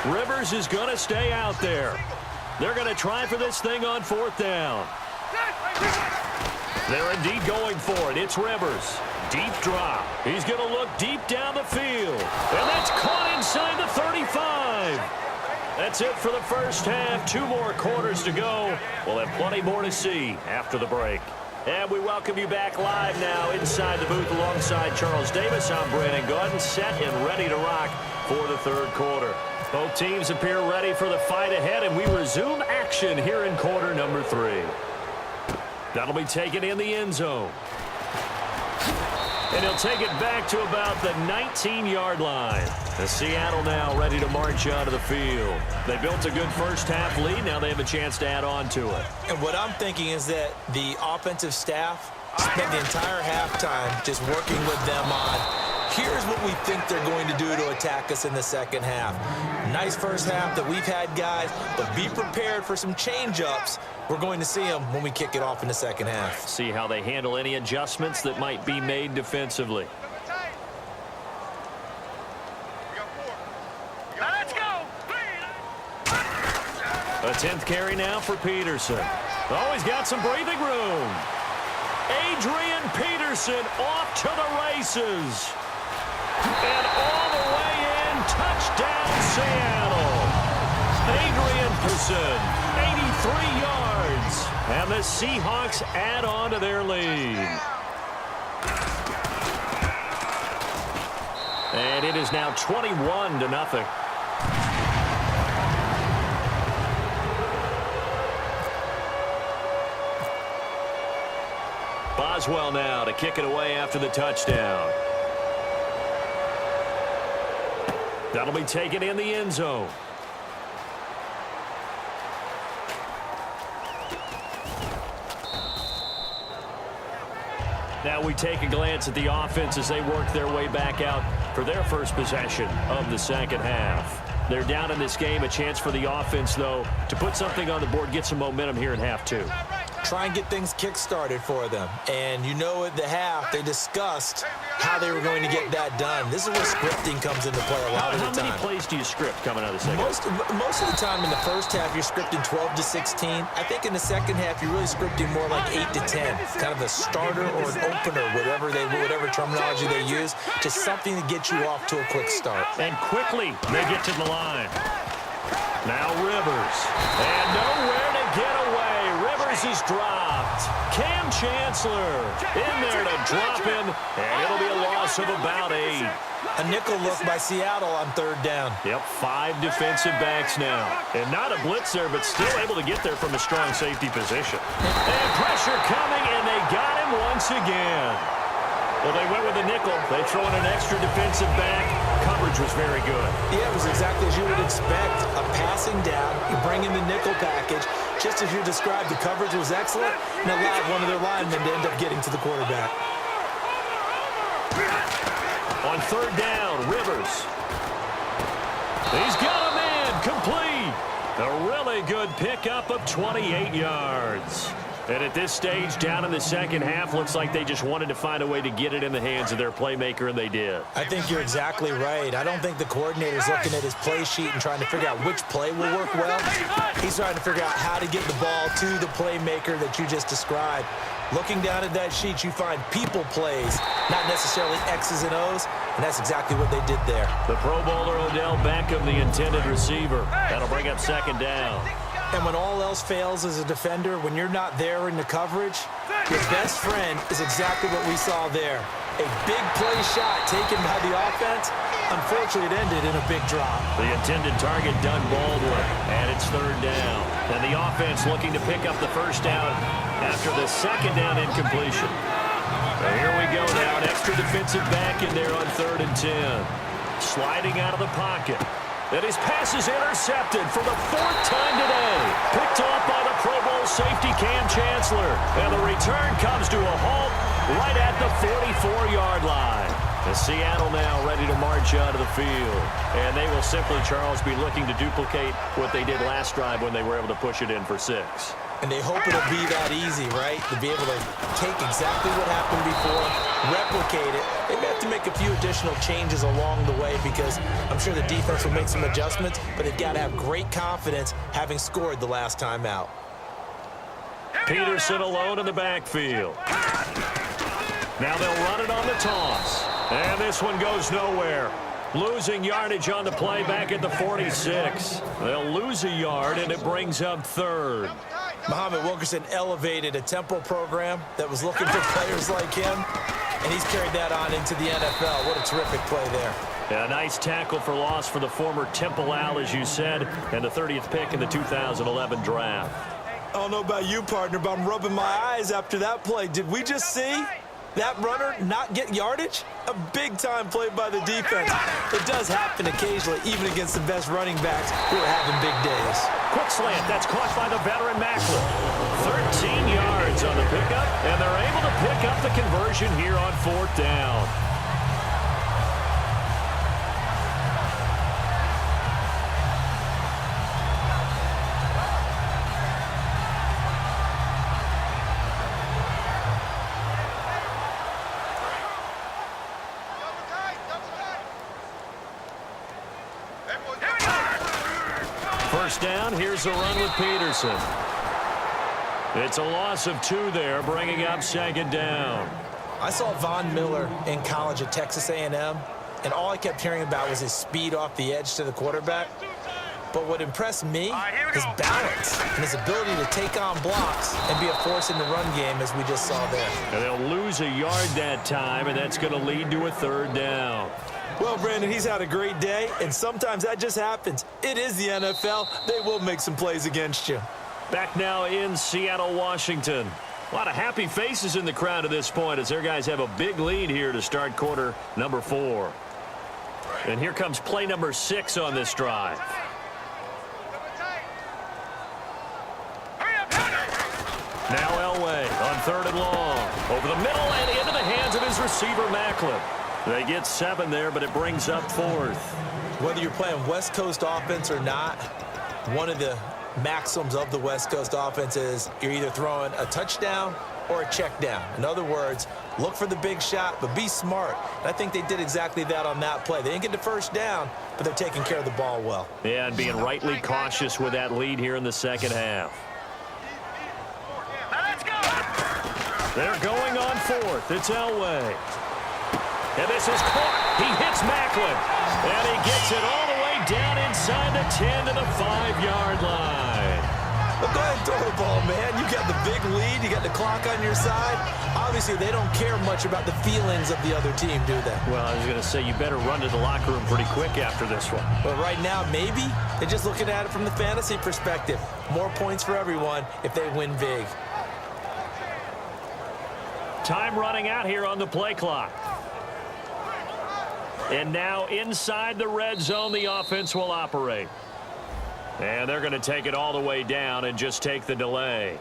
Rivers is going to stay out there. They're going to try for this thing on 4th down. They're indeed going for it. It's Rivers. Deep drop. He's going to look deep down the field. And that's caught inside the 35. That's it for the first half. 2 more quarters to go. We'll have plenty more to see after the break. And we welcome you back live now inside the booth alongside Charles Davis. I'm Brandon Gordon, set and ready to rock for the 3rd quarter. Both teams appear ready for the fight ahead, and we resume action here in quarter number 3. That'll be taken in the end zone. And he'll take it back to about the 19-yard line. The Seattle now ready to march onto the field. They built a good first half lead. Now they have a chance to add on to it. And what I'm thinking is that the offensive staff spent the entire halftime just working with them on, here's what we think they're going to do to attack us in the second half. Nice first half that we've had, guys, but be prepared for some change-ups. We're going to see them when we kick it off in the second half. See how they handle any adjustments that might be made defensively. A 10th carry now for Peterson. Oh, he's got some breathing room. Adrian Peterson off to the races. And all the way in, touchdown Seattle. Adrian Peterson, 83 yards. And the Seahawks add on to their lead. And it is now 21-0. Boswell now to kick it away after the touchdown. That'll be taken in the end zone. Now we take a glance at the offense as they work their way back out for their first possession of the second half. They're down in this game. A chance for the offense, though, to put something on the board, get some momentum here in half 2. Try and get things kick-started for them. And you know at the half, they discussed how they were going to get that done. This is where scripting comes into play a lot of the time. How many plays do you script coming out of the second? Most of the time in the first half, you're scripting 12 to 16. I think in the second half, you're really scripting more like 8 to 10. Kind of a starter or an opener, whatever terminology they use, just something to get you off to a quick start. And quickly, they get to the line. Now Rivers. And nowhere to get away. Rivers is dropped. Cam Chancellor in there to drop him, and it'll be a loss of about 8. A nickel look by Seattle on 3rd down. Yep, 5 defensive backs now. And not a blitz there, but still able to get there from a strong safety position. And pressure coming, and they got him once again. Well, they went with a nickel. They throw in an extra defensive back. Coverage was very good. Yeah, it was exactly as you would expect. A passing down, you bring in the nickel package. Just as you described, the coverage was excellent and allowed one of their linemen to end up getting to the quarterback. On 3rd down, Rivers. He's got a man complete. A really good pickup of 28 yards. And at this stage, down in the second half, looks like they just wanted to find a way to get it in the hands of their playmaker, and they did. I think you're exactly right. I don't think the coordinator's looking at his play sheet and trying to figure out which play will work well. He's trying to figure out how to get the ball to the playmaker that you just described. Looking down at that sheet, you find people plays, not necessarily X's and O's, and that's exactly what they did there. The Pro Bowler Odell Beckham, the intended receiver. That'll bring up 2nd down. And when all else fails as a defender, when you're not there in the coverage, your best friend is exactly what we saw there. A big play shot taken by the offense. Unfortunately, it ended in a big drop. The intended target, Doug Baldwin, and it's 3rd down. And the offense looking to pick up the first down after the 2nd down incompletion. So here we go now, an extra defensive back in there on 3rd and 10. Sliding out of the pocket. And his pass is intercepted for the 4th time today. Picked off by the Pro Bowl safety Cam Chancellor. And the return comes to a halt right at the 44-yard line. The Seattle now ready to march onto the field. And they will simply, Charles, be looking to duplicate what they did last drive when they were able to push it in for 6. And they hope it'll be that easy, right? To be able to take exactly what happened before, replicate it. They may have to make a few additional changes along the way because I'm sure the defense will make some adjustments, but they've got to have great confidence having scored the last time out. Peterson alone in the backfield. Now they'll run it on the toss. And this one goes nowhere. Losing yardage on the play back at the 46. They'll lose a yard, and it brings up third. Muhammad Wilkerson elevated a tempo program that was looking for players like him, and he's carried that on into the NFL. What a terrific play there. Yeah, a nice tackle for loss for the former Temple Owl, as you said, and the 30th pick in the 2011 draft. I don't know about you, partner, but I'm rubbing my eyes after that play. Did we just see that runner not get yardage? A big-time play by the defense. It does happen occasionally, even against the best running backs who are having big days. Quick slant. That's caught by the veteran Macklin. 13 yards on the pickup, and they're able to pick up the conversion here on 4th down. First down, here's a run with Peterson. It's a loss of 2 there, bringing up 2nd down. I saw Von Miller in college at Texas A&M, and all I kept hearing about was his speed off the edge to the quarterback. But what impressed me, his balance and his ability to take on blocks and be a force in the run game, as we just saw there. And they'll lose a yard that time, and that's going to lead to a 3rd down. Well, Brandon, he's had a great day, and sometimes that just happens. It is the NFL. They will make some plays against you. Back now in Seattle, Washington. A lot of happy faces in the crowd at this point as their guys have a big lead here to start quarter number 4. And here comes play number 6 on this drive. Now Elway on 3rd and long. Over the middle and into the hands of his receiver, Macklin. They get 7 there, but it brings up 4th. Whether you're playing West Coast offense or not, one of the maxims of the West Coast offense is you're either throwing a touchdown or a check down. In other words, look for the big shot, but be smart. And I think they did exactly that on that play. They didn't get the first down, but they're taking care of the ball well. Yeah, and being rightly cautious with that lead here in the second half. They're going on 4th. It's Elway. And this is caught. He hits Macklin. And he gets it all the way down inside the 10 to the 5-yard line. Well, go ahead and throw the ball, man. You got the big lead. You got the clock on your side. Obviously, they don't care much about the feelings of the other team, do they? Well, I was going to say, you better run to the locker room pretty quick after this one. But right now, maybe they're just looking at it from the fantasy perspective. More points for everyone if they win big. Time running out here on the play clock. And now inside the red zone, the offense will operate. And they're going to take it all the way down and just take the delay.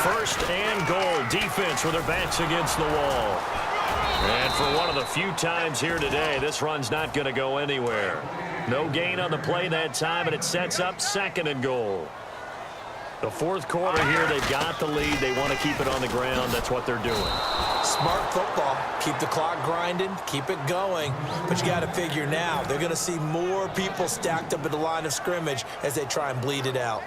First and goal. Defense with their backs against the wall. And for one of the few times here today, this run's not going to go anywhere. No gain on the play that time, and it sets up 2nd and goal. The 4th quarter here, they've got the lead. They want to keep it on the ground. That's what they're doing. Smart football. Keep the clock grinding. Keep it going. But you got to figure now, they're going to see more people stacked up at the line of scrimmage as they try and bleed it out.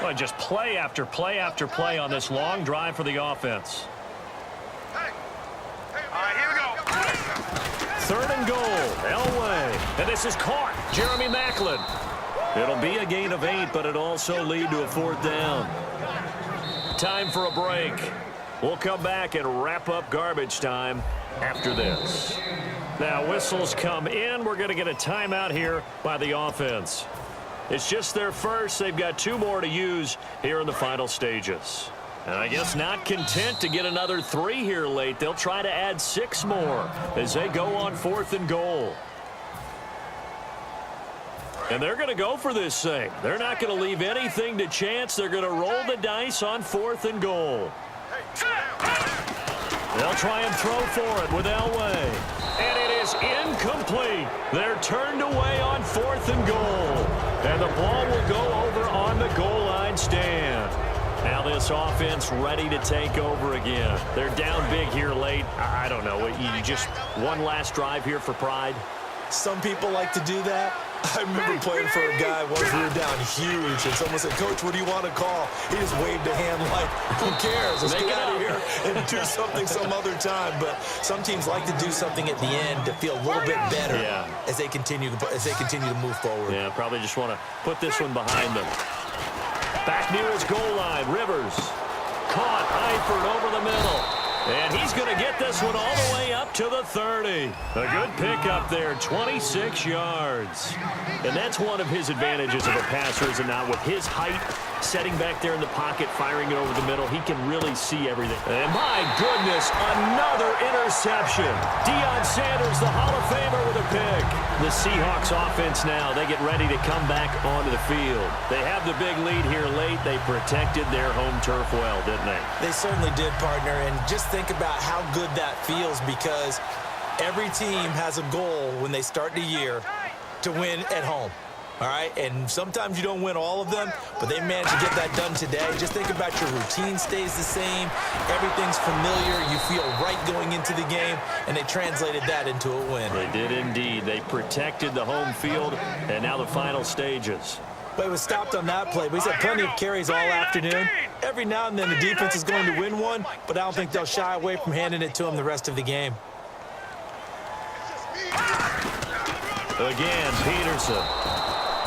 Well, just play after play after play on this long drive for the offense. 3rd and goal, Elway. And this is caught. Jeremy Macklin. It'll be a gain of 8, but it'll also lead to a 4th down. Time for a break. We'll come back and wrap up garbage time after this. Now, whistles come in. We're going to get a timeout here by the offense. It's just their first. They've got 2 more to use here in the final stages. And I guess not content to get another 3 here late. They'll try to add 6 more as they go on 4th and goal. And they're going to go for this thing. They're not going to leave anything to chance. They're going to roll the dice on 4th and goal. They'll try and throw for it with Elway. And it is is incomplete. They're turned away on 4th and goal. And the ball will go over on the goal line stand. Now this offense ready to take over again. They're down big here late. I don't know. You just one last drive here for pride? Some people like to do that. I remember playing for a guy once we were down huge, and someone said, "Coach, what do you want to call?" He just waved a hand like, who cares? Let's get out of here and do something some other time. But some teams like to do something at the end to feel a little bit better as they continue to move forward. Yeah, probably just want to put this one behind them. Back near his goal line, Rivers. Caught, Eifert over the middle. And he's going to get this one all the way up to the 30. A good pickup there, 26 yards. And that's one of his advantages of a passer, is it not? With his height, setting back there in the pocket, firing it over the middle, he can really see everything. And my goodness, another interception. Deion Sanders, the Hall of Famer, with a pick. The Seahawks offense now, they get ready to come back onto the field. They have the big lead here late. They protected their home turf well, didn't they? They certainly did, partner. And just think about how good that feels, because every team has a goal when they start the year to win at home. All right, and sometimes you don't win all of them, but they managed to get that done today. Just think about your routine stays the same. Everything's familiar. You feel right going into the game, and they translated that into a win. They did indeed. They protected the home field, and now the final stages. But it was stopped on that play. We've had plenty of carries all afternoon. Every now and then the defense is going to win one, but I don't think they'll shy away from handing it to them the rest of the game. Again, Peterson.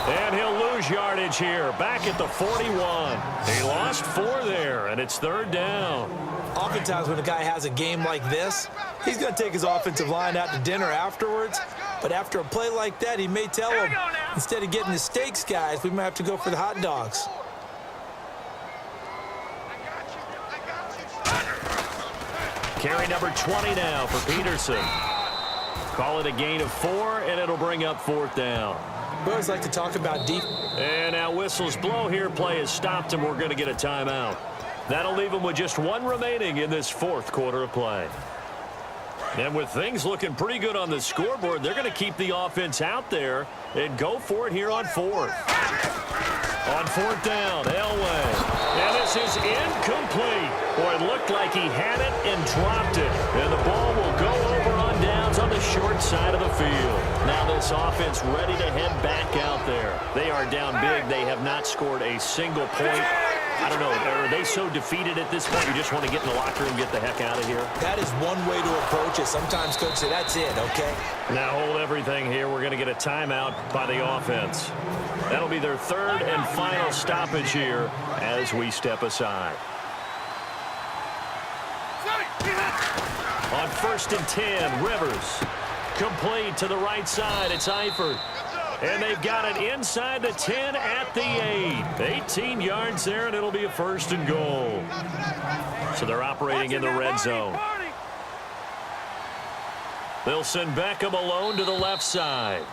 And he'll lose yardage here, back at the 41. He lost 4 there, and it's 3rd down. Oftentimes when a guy has a game like this, he's going to take his offensive line out to dinner afterwards. But after a play like that, he may tell them, instead of getting the steaks, guys, we might have to go for the hot dogs. Carry number 20 now for Peterson. Call it a gain of 4, and it'll bring up 4th down. We always like to talk about deep. And now whistles blow here. Play has stopped, and we're going to get a timeout. That'll leave them with just 1 remaining in this 4th quarter of play. And with things looking pretty good on the scoreboard, they're going to keep the offense out there and go for it here on 4th. On 4th down, Elway. And this is incomplete. Boy, it looked like he had it and dropped it. And the ball will go over on downs on the short side of the field. Now this offense ready to head back out there. They are down big. They have not scored a single point. I don't know, are they so defeated at this point you just want to get in the locker room and get the heck out of here? That is one way to approach it. Sometimes coach say, that's it, okay? Now hold everything here. We're going to get a timeout by the offense. That'll be their 3rd and final stoppage here as we step aside. On 1st and 10, Rivers. Complete to the right side. It's Eifert. And they've got it inside the 10 at the 8. 18 yards there, and it'll be a 1st and goal. So they're operating in the red zone. They'll send Beckham alone to the left side.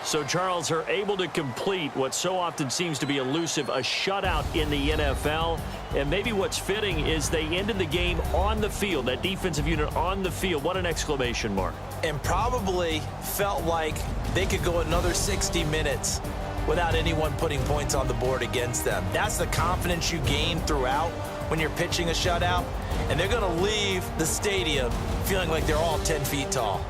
So, Charles, are able to complete what so often seems to be elusive, a shutout in the NFL. And maybe what's fitting is they ended the game on the field, that defensive unit on the field. What an exclamation mark. And probably felt like they could go another 60 minutes without anyone putting points on the board against them. That's the confidence you gain throughout when you're pitching a shutout. And they're going to leave the stadium feeling like they're all 10 feet tall.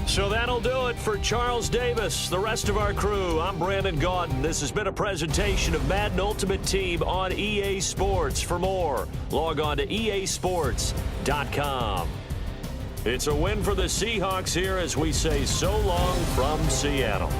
So that'll do it for Charles Davis, the rest of our crew. I'm Brandon Gaudin. This has been a presentation of Madden Ultimate Team on EA Sports. For more, log on to easports.com. It's a win for the Seahawks here as we say so long from Seattle.